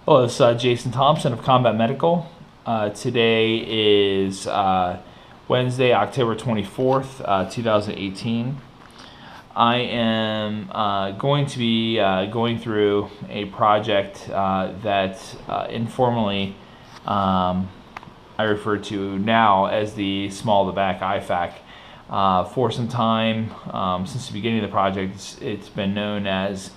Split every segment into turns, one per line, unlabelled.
Hello, this is Jason Thompson of Combat Medical. Today is Wednesday, October 24th, 2018. I am going to be going through a project that informally I refer to now as the small to back IFAK. For some time, since the beginning of the project, it's been known as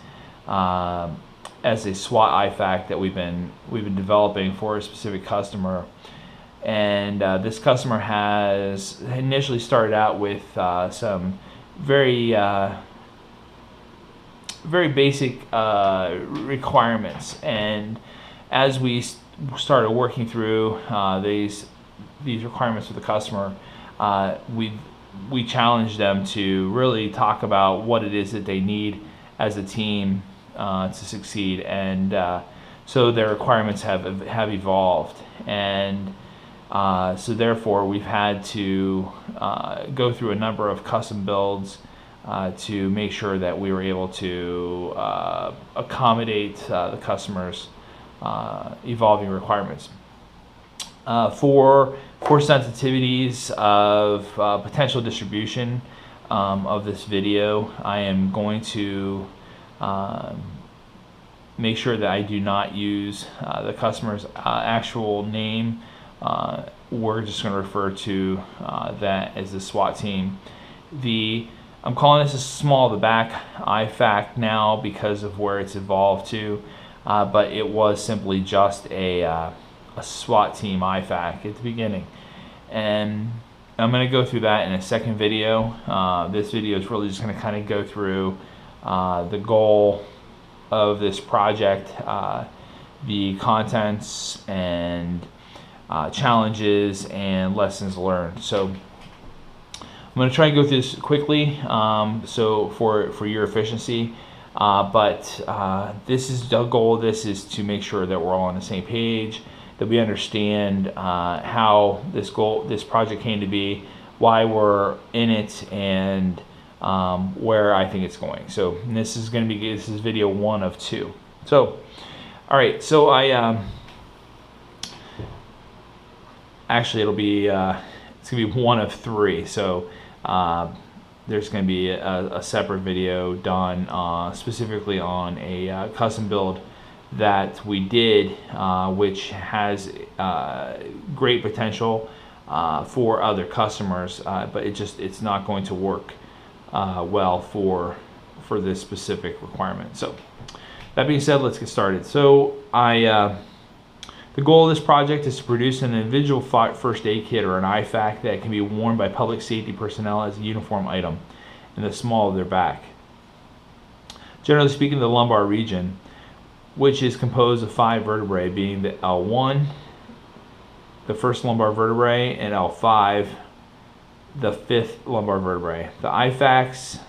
a SWAT IFAK that we've been developing for a specific customer. And this customer has initially started out with some very basic requirements, and as we started working through these requirements with the customer, we challenged them to really talk about what it is that they need as a team to succeed, and so their requirements have evolved, and so therefore we've had to go through a number of custom builds to make sure that we were able to accommodate the customer's evolving requirements. For sensitivities of potential distribution of this video, I am going to make sure that I do not use the customer's actual name. We're just going to refer to that as the SWAT team. I'm calling this a small to back IFAK now because of where it's evolved to, but it was simply just a SWAT team IFAK at the beginning. And I'm going to go through that in a second video. This video is really just going to kind of go through the goal of this project, the contents and challenges and lessons learned. So I'm going to try and go through this quickly, so for your efficiency, but this is the goal. This is to make sure that we're all on the same page, that we understand how this project came to be, why we're in it, and where I think it's going. So this is video 1 of 2. So all right, so actually it's gonna be 1 of 3. So there's gonna be a separate video done specifically on a custom build that we did, which has great potential for other customers, but it's not going to work well for this specific requirement. So that being said, let's get started. So the goal of this project is to produce an individual first aid kit, or an IFAK, that can be worn by public safety personnel as a uniform item in the small of their back. Generally speaking, the lumbar region, which is composed of 5 vertebrae, being the L1, the first lumbar vertebrae, and L5, the 5th lumbar vertebrae. The IFAK's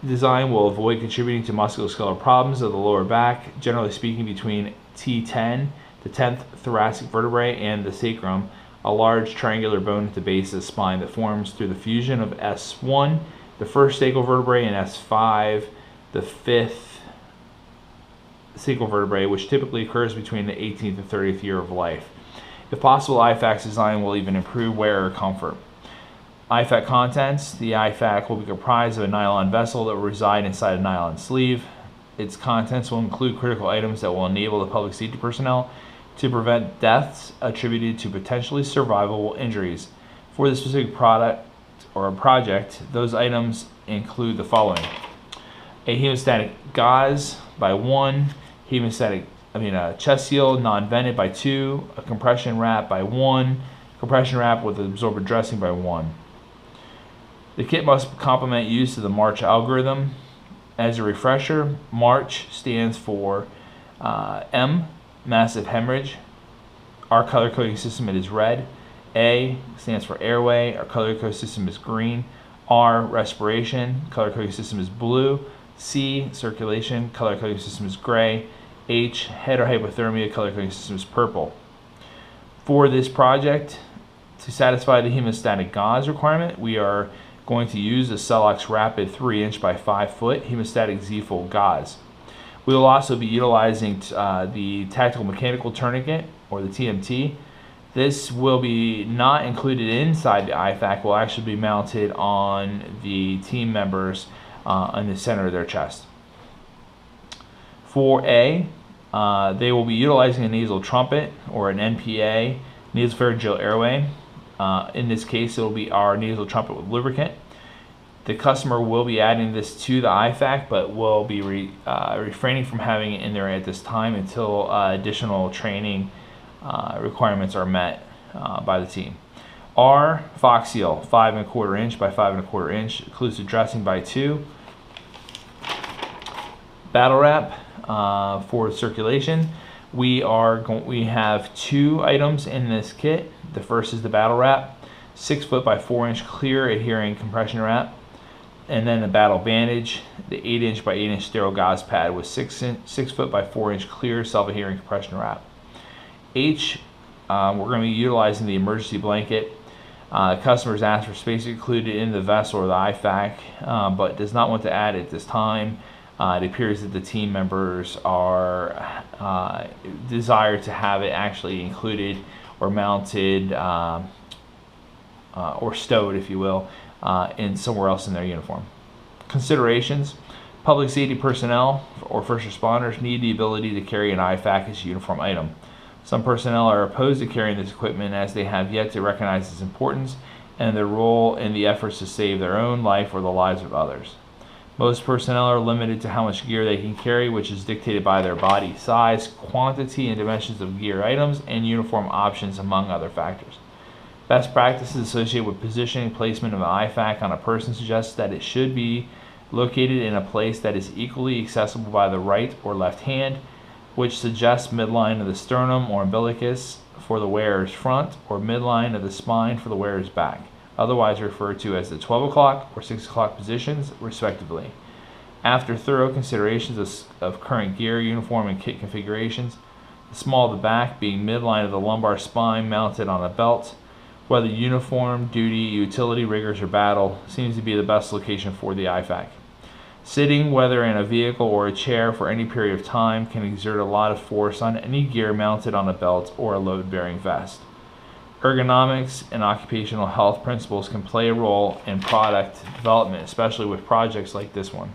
design will avoid contributing to musculoskeletal problems of the lower back, generally speaking between T10, the 10th thoracic vertebrae, and the sacrum, a large triangular bone at the base of the spine that forms through the fusion of S1, the first sacral vertebrae, and S5, the 5th sacral vertebrae, which typically occurs between the 18th and 30th year of life. If possible, IFAK's design will even improve wearer comfort. IFAK contents: the IFAK will be comprised of a nylon vessel that will reside inside a nylon sleeve. Its contents will include critical items that will enable the public safety personnel to prevent deaths attributed to potentially survivable injuries. For the specific product or project, those items include the following: a hemostatic gauze by 1, a chest seal non-vented by 2, a compression wrap by 1, compression wrap with absorbent dressing by 1. The kit must complement use of the MARCH algorithm. As a refresher, MARCH stands for M, massive hemorrhage. Our color coding system, it is red. A stands for airway. Our color coding system is green. R, respiration. Color coding system is blue. C, circulation. Color coding system is gray. H, head or hypothermia. Color coding system is purple. For this project, to satisfy the hemostatic gauze requirement, we are going to use the Celox Rapid 3" by 5 foot hemostatic Z-fold gauze. We will also be utilizing the tactical mechanical tourniquet, or the TMT. This will be not included inside the IFAK, will actually be mounted on the team members in the center of their chest. For A, they will be utilizing a nasal trumpet, or an NPA, nasopharyngeal airway. In this case, it will be our nasal trumpet with lubricant. The customer will be adding this to the IFAK, but will be refraining from having it in there at this time until additional training requirements are met by the team. R, Fox seal, 5 1/4 inch by 5 1/4 inch, inclusive dressing by 2. Battle wrap for circulation. We have 2 items in this kit. The first is the battle wrap, 6 foot by 4 inch clear adhering compression wrap, and then the battle bandage, the 8 inch by 8 inch sterile gauze pad with 6 foot by 4 inch clear self-adhering compression wrap. H, we're going to be utilizing the emergency blanket. Customers asked for space included in the vessel or the IFAK, but does not want to add it at this time. It appears that the team members are desire to have it actually included or mounted or stowed, if you will, in somewhere else in their uniform. Considerations: public safety personnel or first responders need the ability to carry an IFAK as a uniform item. Some personnel are opposed to carrying this equipment as they have yet to recognize its importance and their role in the efforts to save their own life or the lives of others. Most personnel are limited to how much gear they can carry, which is dictated by their body size, quantity, and dimensions of gear items, and uniform options, among other factors. Best practices associated with positioning placement of an IFAK on a person suggest that it should be located in a place that is equally accessible by the right or left hand, which suggests midline of the sternum or umbilicus for the wearer's front, or midline of the spine for the wearer's back, otherwise referred to as the 12 o'clock or 6 o'clock positions, respectively. After thorough considerations of current gear, uniform, and kit configurations, the small of the back being midline of the lumbar spine mounted on a belt, whether uniform, duty, utility, rigors, or battle, seems to be the best location for the IFAK. Sitting, whether in a vehicle or a chair for any period of time, can exert a lot of force on any gear mounted on a belt or a load-bearing vest. Ergonomics and occupational health principles can play a role in product development, especially with projects like this one.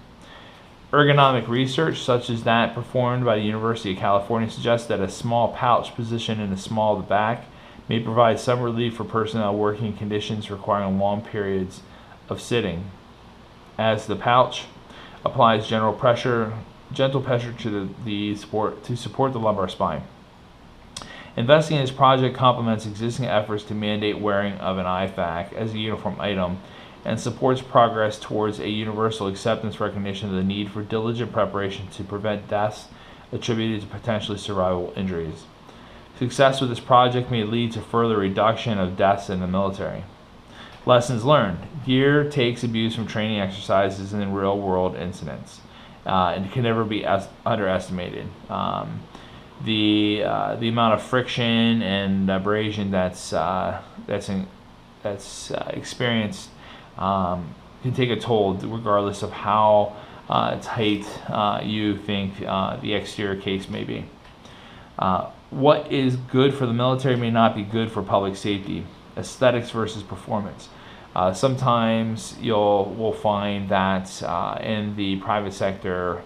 Ergonomic research, such as that performed by the University of California, suggests that a small pouch positioned in the small of the back may provide some relief for personnel working in conditions requiring long periods of sitting, as the pouch applies gentle pressure to support the lumbar spine. Investing in this project complements existing efforts to mandate wearing of an IFAK as a uniform item and supports progress towards a universal acceptance recognition of the need for diligent preparation to prevent deaths attributed to potentially survivable injuries. Success with this project may lead to further reduction of deaths in the military. Lessons learned: gear takes abuse from training exercises and real-world incidents, and can never be underestimated. The amount of friction and abrasion that's experienced can take a toll, regardless of how tight you think the exterior case may be. What is good for the military may not be good for public safety. Aesthetics versus performance. Sometimes we'll find that in the private sector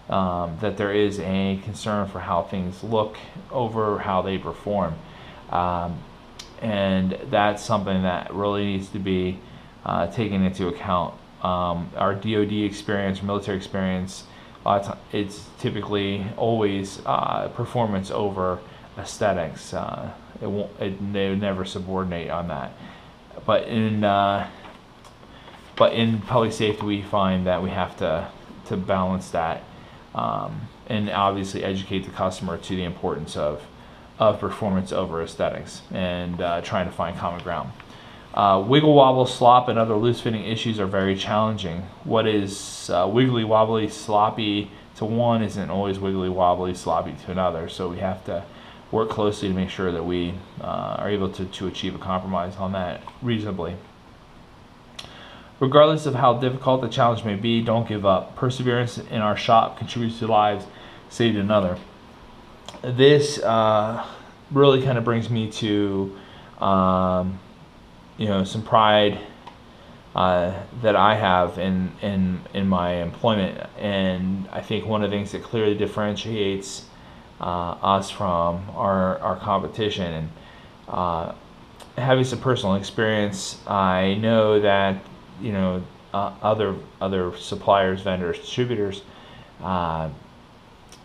that there is a concern for how things look over how they perform, and that's something that really needs to be taken into account. Our DoD experience, military experience, it's typically always performance over aesthetics. They would never subordinate on that. But in public safety, we find that we have to balance that, and obviously educate the customer to the importance of performance over aesthetics, and trying to find common ground. Wiggle wobble, slop, and other loose fitting issues are very challenging. What is wiggly wobbly sloppy to one isn't always wiggly wobbly sloppy to another, so we have to work closely to make sure that we are able to achieve a compromise on that reasonably. Regardless of how difficult the challenge may be, don't give up. Perseverance in our shop contributes to lives saved another. This really kind of brings me to some pride that I have in my employment, and I think one of the things that clearly differentiates us from our competition, and having some personal experience, I know that other suppliers, vendors, distributors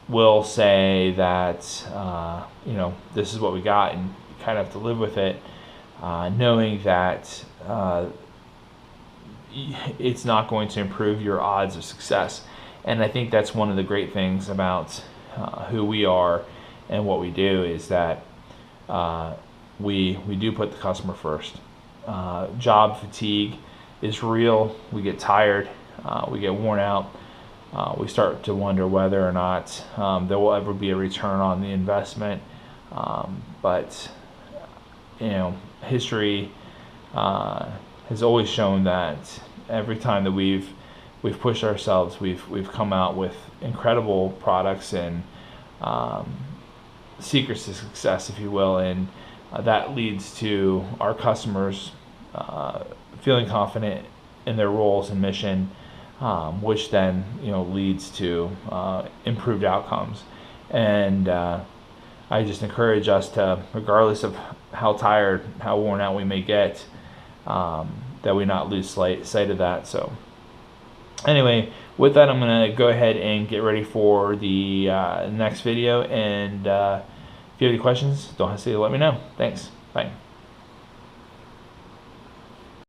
will say that this is what we got, and you kind of have to live with it, knowing that it's not going to improve your odds of success. And I think that's one of the great things about who we are and what we do, is that we do put the customer first. Job fatigue is real. We get tired, we get worn out, we start to wonder whether or not there will ever be a return on the investment. But history has always shown that every time that we've pushed ourselves, we've come out with incredible products and secrets to success, if you will, and that leads to our customers feeling confident in their roles and mission, which then leads to improved outcomes. And I just encourage us to, regardless of how tired, how worn out we may get, that we not lose sight of that. So anyway, with that, I'm going to go ahead and get ready for the next video. And if you have any questions, don't hesitate to let me know. Thanks. Bye.